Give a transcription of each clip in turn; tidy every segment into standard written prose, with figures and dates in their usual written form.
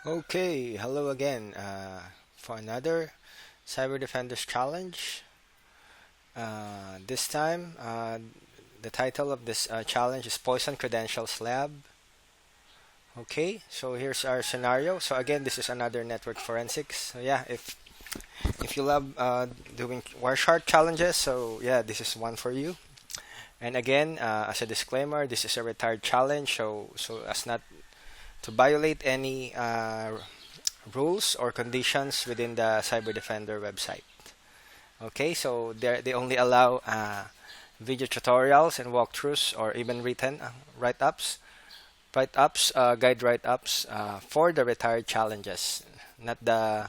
Okay, hello again for another CyberDefenders challenge. This time, the title of this challenge is Poison Credentials Lab. Okay, so here's our scenario. So again, this is another network forensics. So yeah, if you love doing Wireshark challenges, so yeah, this is one for you. And again, as a disclaimer, this is a retired challenge, so as not to violate any rules or conditions within the Cyber Defender website. Okay, so they only allow video tutorials and walkthroughs or even written guide write-ups for the retired challenges, not the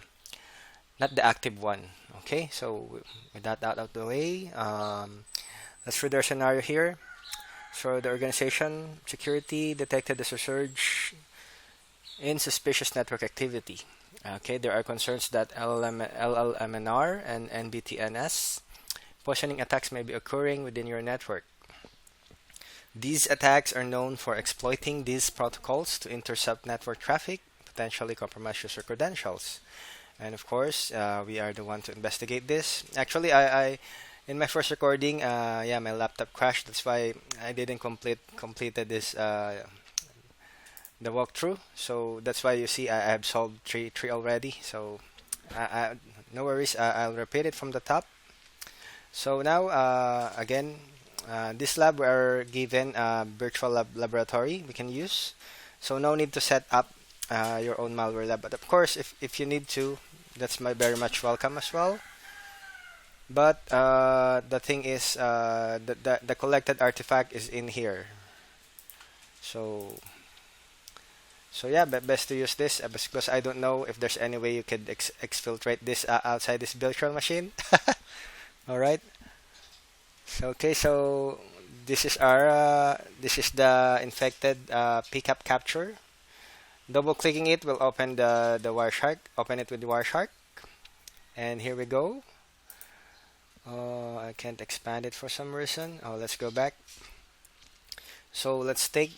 active one. Okay, so with that out of the way, let's read our scenario here. So the organization security detected a surge in suspicious network activity. Okay, there are concerns that LLMNR and NBTNS poisoning attacks may be occurring within your network. These attacks are known for exploiting these protocols to intercept network traffic, potentially compromise user credentials. And of course, we are the one to investigate this. Actually, I in my first recording, yeah, my laptop crashed. That's why I didn't completed this the walkthrough. So that's why you see I have solved three already. So no worries. I'll repeat it from the top. So now again, this lab we are given a virtual laboratory we can use. So no need to set up your own malware lab. But of course, if you need to, that's very much welcome as well. But the thing is, the collected artifact is in here. So yeah, best to use this because I don't know if there's any way you could exfiltrate this outside this virtual machine. All right. So, okay, so this is the infected pickup capture. Double clicking it will open the Wireshark. Open it with the Wireshark, and here we go. I can't expand it for some reason. Oh, let's go back. So let's take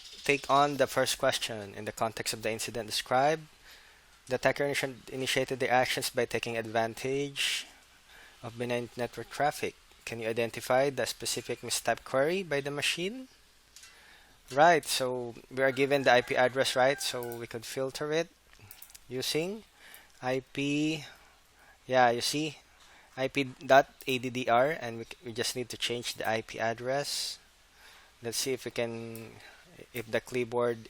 on the first question in the context of the incident described. The attacker initiated the actions by taking advantage of benign network traffic. Can you identify the specific mistyped query by the machine? Right, so we are given the IP address, right? So we could filter it using IP. Yeah, you see IP.addr, and we just need to change the IP address. Let's see if we can, if the clipboard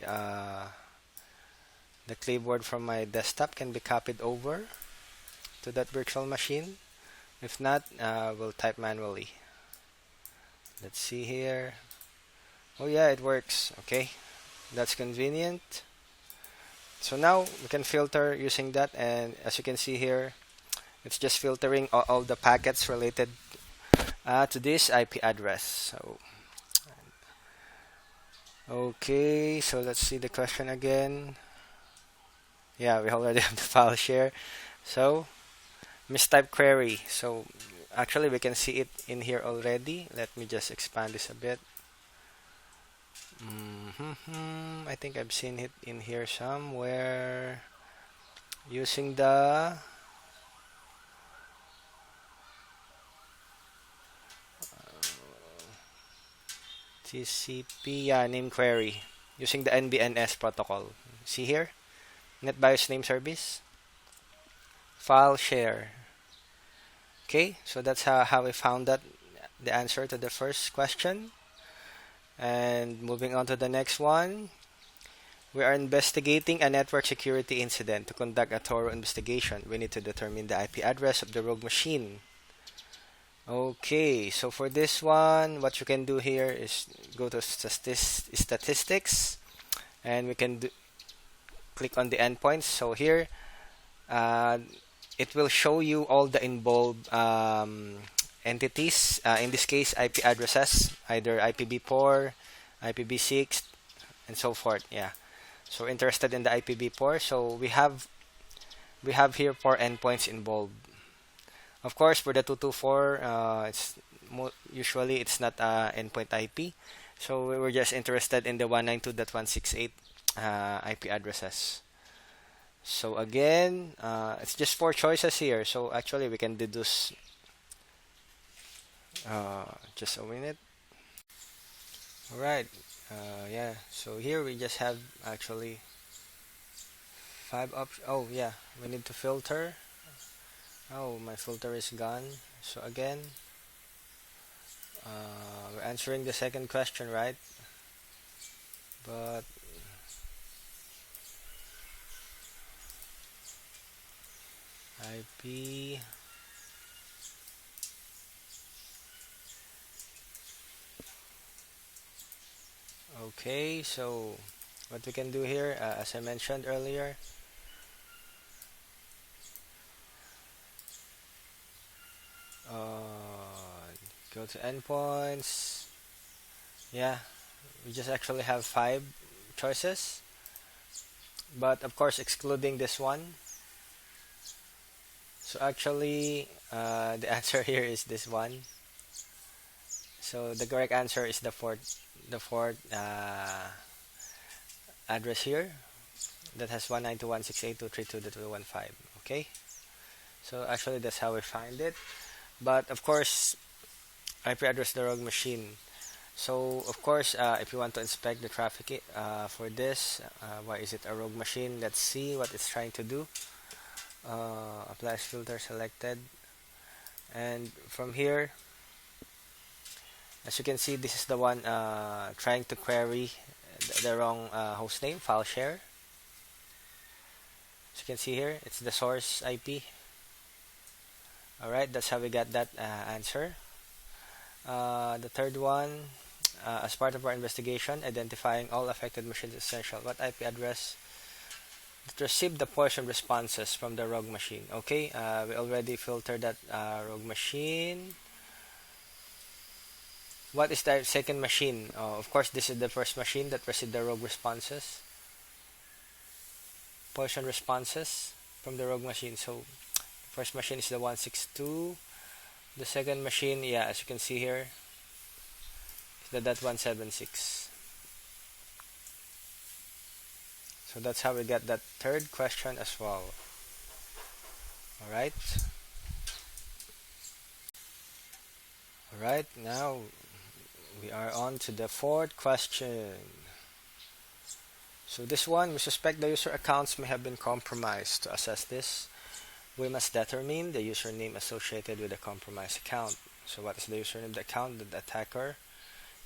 from my desktop can be copied over to that virtual machine. If not, we'll type manually. Let's see here. Oh yeah, it works. Okay, that's convenient. So now we can filter using that, and as you can see here, it's just filtering all the packets related to this IP address. So okay, so let's see the question again. Yeah, we already have the file share. So mistype query. So actually we can see it in here already. Let me just expand this a bit. I think I've seen it in here somewhere using the TCP, yeah, name query using the NBNS protocol. See here, NetBIOS name service, file share. Okay, so that's how we found that the answer to the first question. And moving on to the next one, we are investigating a network security incident. To conduct a thorough investigation, we need to determine the IP address of the rogue machine. Okay, so for this one, what you can do here is go to statistics, and we can click on the endpoints. So here, uh, it will show you all the involved entities. In this case, IP addresses, either IPv4, IPv6, and so forth. Yeah. So interested in the IPv4. So we have here 4 endpoints involved. Of course, for the 224, usually it's not endpoint IP. So we were just interested in the 192.168 IP addresses. So again, it's just four choices here. So actually, we can deduce just a minute. All right. Yeah. So here we just have actually five options. Oh yeah, we need to filter. Oh, my filter is gone. So again, we're answering the second question, right? But IP. Okay, so what we can do here, as I mentioned earlier, go to endpoints. Yeah, we just actually have five choices, but of course excluding this one. So actually, the answer here is this one. So the correct answer is the fourth address here that has 192.168.232.215. Okay, so actually that's how we find it. But of course, IP address the rogue machine. So of course, if you want to inspect the traffic for this, why is it a rogue machine? Let's see what it's trying to do. Apply filter selected, and from here, as you can see, this is the one trying to query the wrong host name, file share. As you can see here, it's the source IP. Alright, that's how we got that answer. The third one, as part of our investigation, identifying all affected machines is essential. What IP address that received the poison responses from the rogue machine? Okay, we already filtered that rogue machine. What is the second machine? Of course, this is the first machine that received the rogue responses, poison responses from the rogue machine. So, the first machine is the 162. The second machine, yeah, as you can see here, is the .176. So that's how we get that third question as well. Alright. Alright, now we are on to the fourth question. So this one, we suspect the user accounts may have been compromised. To assess this, we must determine the username associated with the compromised account. So what is the username of the account that the attacker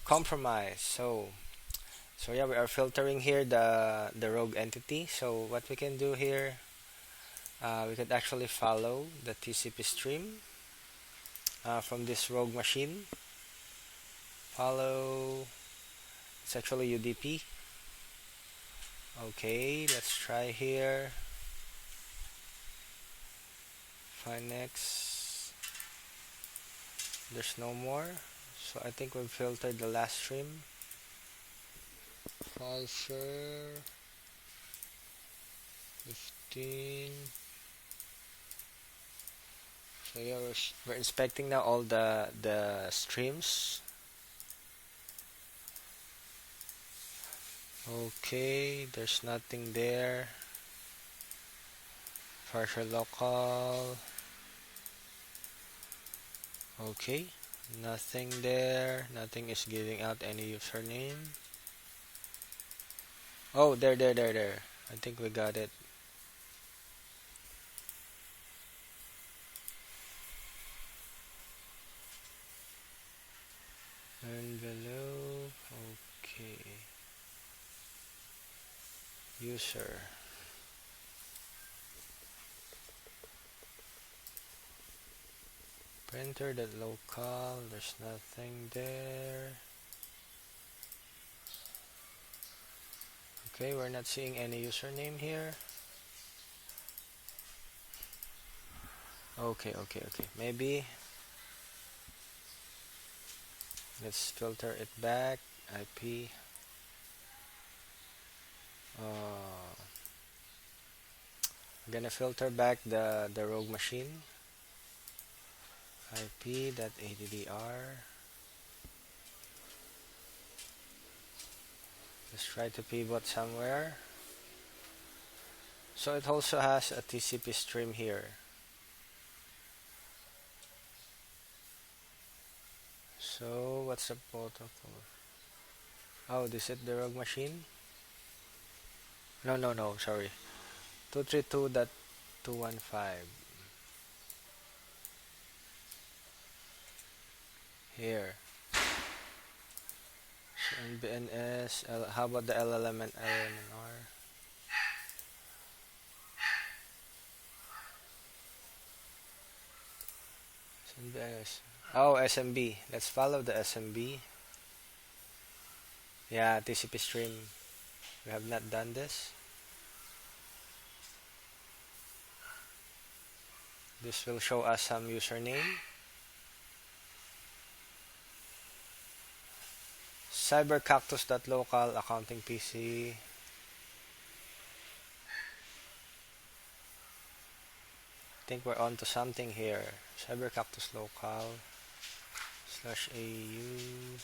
compromised? So yeah, we are filtering here the rogue entity. So what we can do here, we could actually follow the TCP stream from this rogue machine. Follow, it's actually UDP. Okay, let's try here. Find next. There's no more. So I think we've filtered the last stream. File share 15. So yeah, we're inspecting now all the streams. Okay, there's nothing there. Partial local. Okay, nothing there. Nothing is giving out any username. Oh, there. I think we got it. Envelope. Okay. User. Printer that local. There's nothing there. Okay, we're not seeing any username here. Okay. Maybe let's filter it back. IP. I'm gonna filter back the rogue machine. IP.addr. Let's try to pivot somewhere. So it also has a TCP stream here. So what's the protocol? Oh, this is the rogue machine? No, no, no, sorry. 232.215. Here. So NBNS, how about the LLM and LMNR? NBNS. Oh, SMB. Let's follow the SMB. Yeah, TCP stream. We have not done this. This will show us some username. Cybercactus.local accounting PC. I think we're on to something here. Cybercactus local /AU20.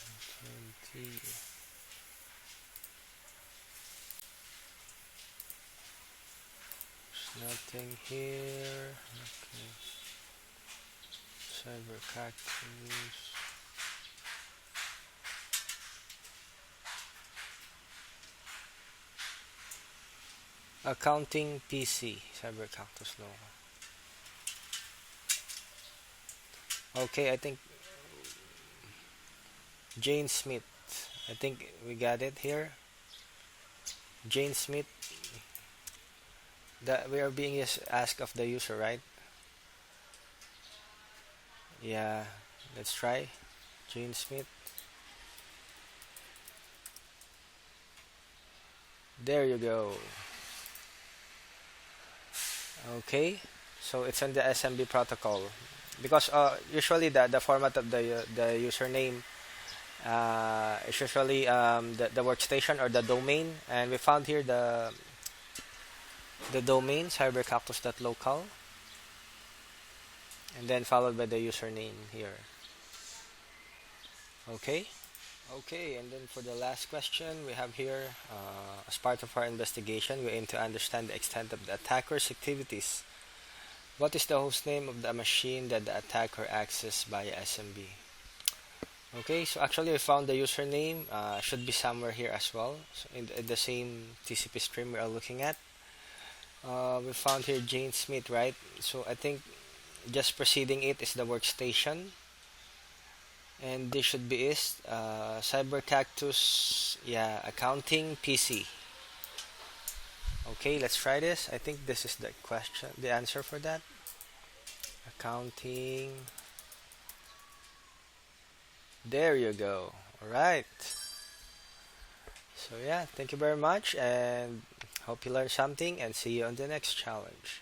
There's nothing here. Okay. Cybercactus. Accounting PC. Cybercactus local. Okay, I think Jane Smith. I think we got it here. Jane Smith. That we are being asked of the user, right? Yeah. Let's try. Jane Smith. There you go. Okay. So it's on the SMB protocol because usually the format of the username is usually the workstation or the domain, and we found here the domain cybercactus.local, and then followed by the username here. Okay. Okay, and then for the last question we have here, as part of our investigation, we aim to understand the extent of the attacker's activities. What is the host name of the machine that the attacker accessed via SMB? Okay, so actually I found the username, should be somewhere here as well, so in the same TCP stream we are looking at. We found here Jane Smith, right? So I think just preceding it is the workstation, and this should be is CyberCactus, yeah, accounting PC. Okay, let's try this. I think this is the question, the answer for that. Accounting. There you go. Alright. So yeah, thank you very much and hope you learned something and see you on the next challenge.